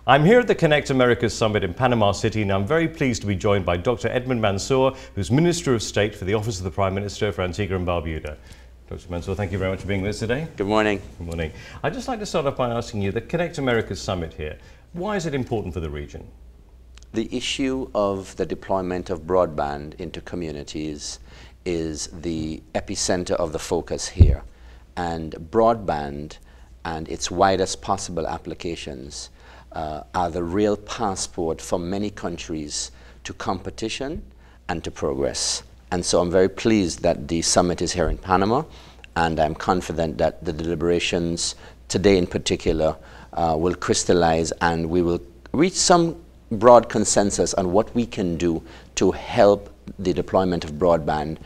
I'm here at the Connect Americas Summit in Panama City, and I'm very pleased to be joined by Dr. Edmond Mansoor, who's Minister of State for the Office of the Prime Minister for Antigua and Barbuda. Dr. Mansoor, thank you very much for being with us today. Good morning. Good morning. I'd just like to start off by asking you, the Connect Americas Summit here, why is it important for the region? The issue of the deployment of broadband into communities is the epicenter of the focus here. And broadband and its widest possible applications are the real passport for many countries to competition and to progress. And so I'm very pleased that the summit is here in Panama, and I'm confident that the deliberations today in particular will crystallize, and we will reach some broad consensus on what we can do to help the deployment of broadband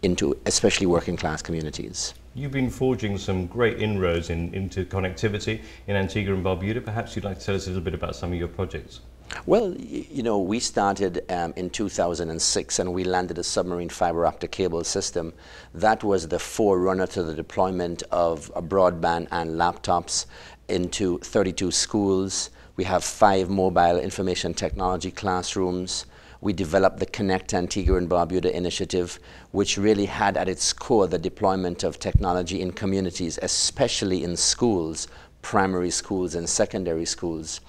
into especially working class communities. You've been forging some great inroads into connectivity in Antigua and Barbuda. Perhaps you'd like to tell us a little bit about some of your projects. Well, you know, we started in 2006 and we landed a submarine fiber optic cable system. That was the forerunner to the deployment of broadband and laptops into 32 schools. We have 5 mobile information technology classrooms. We developed the Connect Antigua and Barbuda initiative, which really had at its core the deployment of technology in communities, especially in schools, primary schools and secondary schools.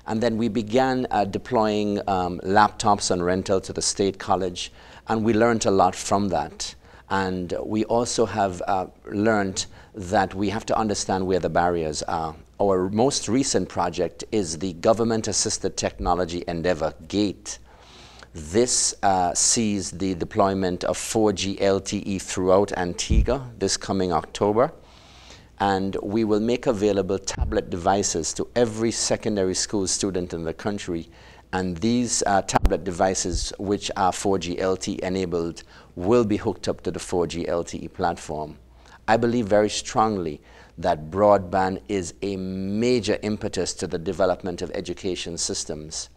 And then we began deploying laptops on rental to the State College, and we learned a lot from that. And we also have learned that we have to understand where the barriers are. Our most recent project is the Government-Assisted Technology Endeavor, GATE. This sees the deployment of 4G LTE throughout Antigua this coming October. And we will make available tablet devices to every secondary school student in the country. And these tablet devices, which are 4G LTE enabled, will be hooked up to the 4G LTE platform. I believe very strongly that broadband is a major impetus to the development of education systems.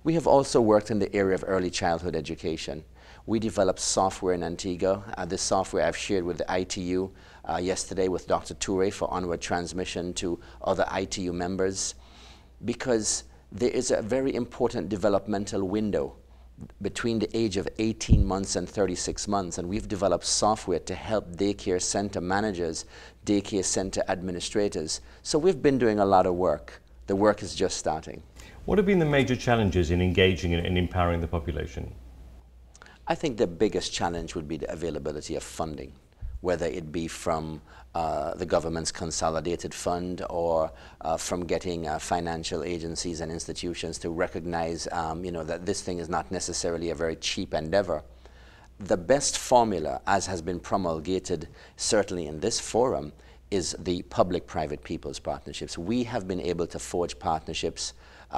We have also worked in the area of early childhood education. We developed software in Antigua. This software I've shared with the ITU yesterday with Dr. Toure for onward transmission to other ITU members, because there is a very important developmental window between the age of 18 months and 36 months, and we've developed software to help daycare center managers, daycare center administrators. So we've been doing a lot of work. The work is just starting. What have been the major challenges in engaging and empowering the population? I think the biggest challenge would be the availability of funding, whether it be from the government's consolidated fund or from getting financial agencies and institutions to recognize that this thing is not necessarily a very cheap endeavor. The best formula, as has been promulgated certainly in this forum, is the public-private people's partnerships. We have been able to forge partnerships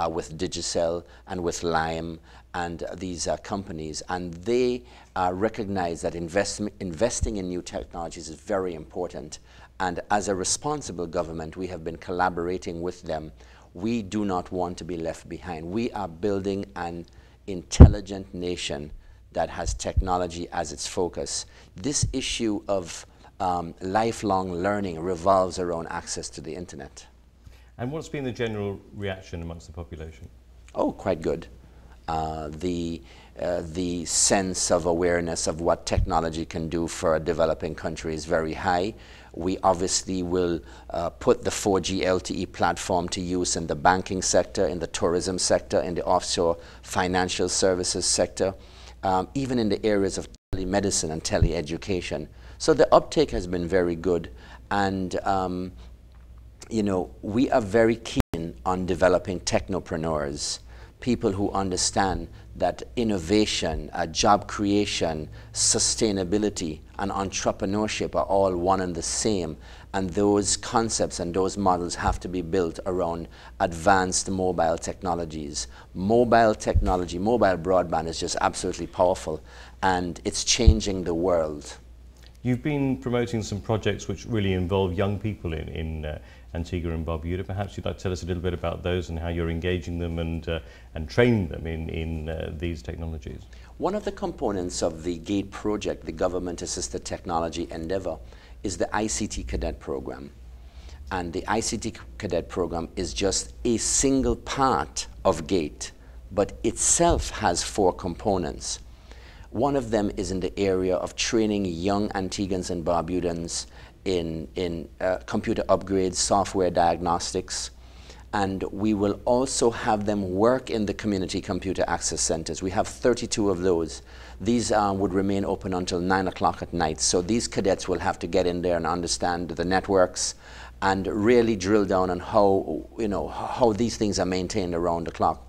with Digicel and with Lime and these companies, and they recognize that investing in new technologies is very important. And as a responsible government, we have been collaborating with them. We do not want to be left behind. We are building an intelligent nation that has technology as its focus. This issue of lifelong learning revolves around access to the internet. And what's been the general reaction amongst the population? Oh, quite good. The sense of awareness of what technology can do for a developing country is very high. We obviously will put the 4G LTE platform to use in the banking sector, in the tourism sector, in the offshore financial services sector, even in the areas of telemedicine and teleeducation. So the uptake has been very good, and we are very keen on developing technopreneurs, people who understand that innovation, job creation, sustainability, and entrepreneurship are all one and the same, and those concepts and those models have to be built around advanced mobile technologies. Mobile technology, mobile broadband is just absolutely powerful, and it's changing the world. You've been promoting some projects which really involve young people in Antigua and Barbuda. Perhaps you'd like to tell us a little bit about those and how you're engaging them and training them in these technologies. One of the components of the GATE project, the Government Assisted Technology Endeavor, is the ICT Cadet program. And the ICT cadet program is just a single part of GATE, but itself has 4 components. One of them is in the area of training young Antiguans and Barbudans in computer upgrades, software diagnostics, and we will also have them work in the community computer access centers. We have 32 of those. These would remain open until 9 o'clock at night, so these cadets will have to get in there and understand the networks and really drill down on how, how these things are maintained around the clock.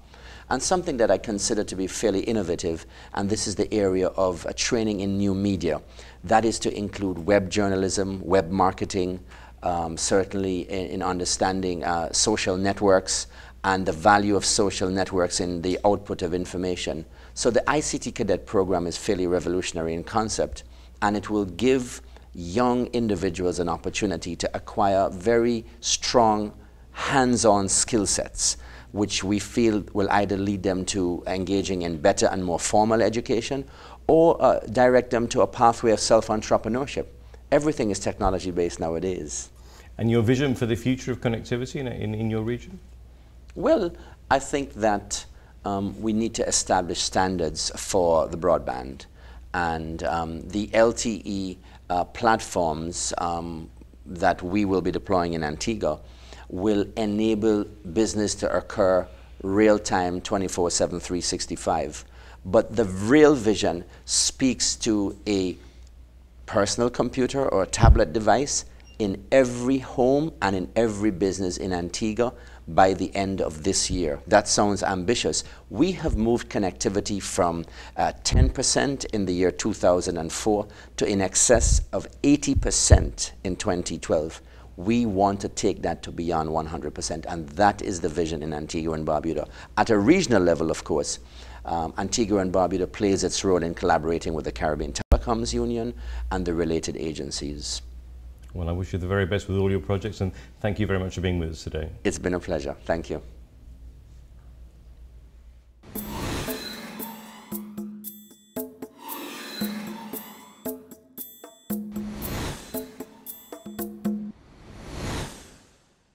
And something that I consider to be fairly innovative, and this is the area of training in new media. That is to include web journalism, web marketing, certainly in understanding social networks and the value of social networks in the output of information. So the ICT cadet program is fairly revolutionary in concept, and it will give young individuals an opportunity to acquire very strong hands-on skill sets, which we feel will either lead them to engaging in better and more formal education or direct them to a pathway of self-entrepreneurship. Everything is technology-based nowadays. And your vision for the future of connectivity in your region? Well, I think that we need to establish standards for the broadband, and the LTE platforms that we will be deploying in Antigua will enable business to occur real-time, 24/7, 365. But the real vision speaks to a personal computer or a tablet device in every home and in every business in Antigua by the end of this year. That sounds ambitious. We have moved connectivity from 10% in the year 2004 to in excess of 80% in 2012. We want to take that to beyond 100%, and that is the vision in Antigua and Barbuda. At a regional level, of course, Antigua and Barbuda plays its role in collaborating with the Caribbean Telecoms Union and the related agencies. Well, I wish you the very best with all your projects, and thank you very much for being with us today. It's been a pleasure. Thank you.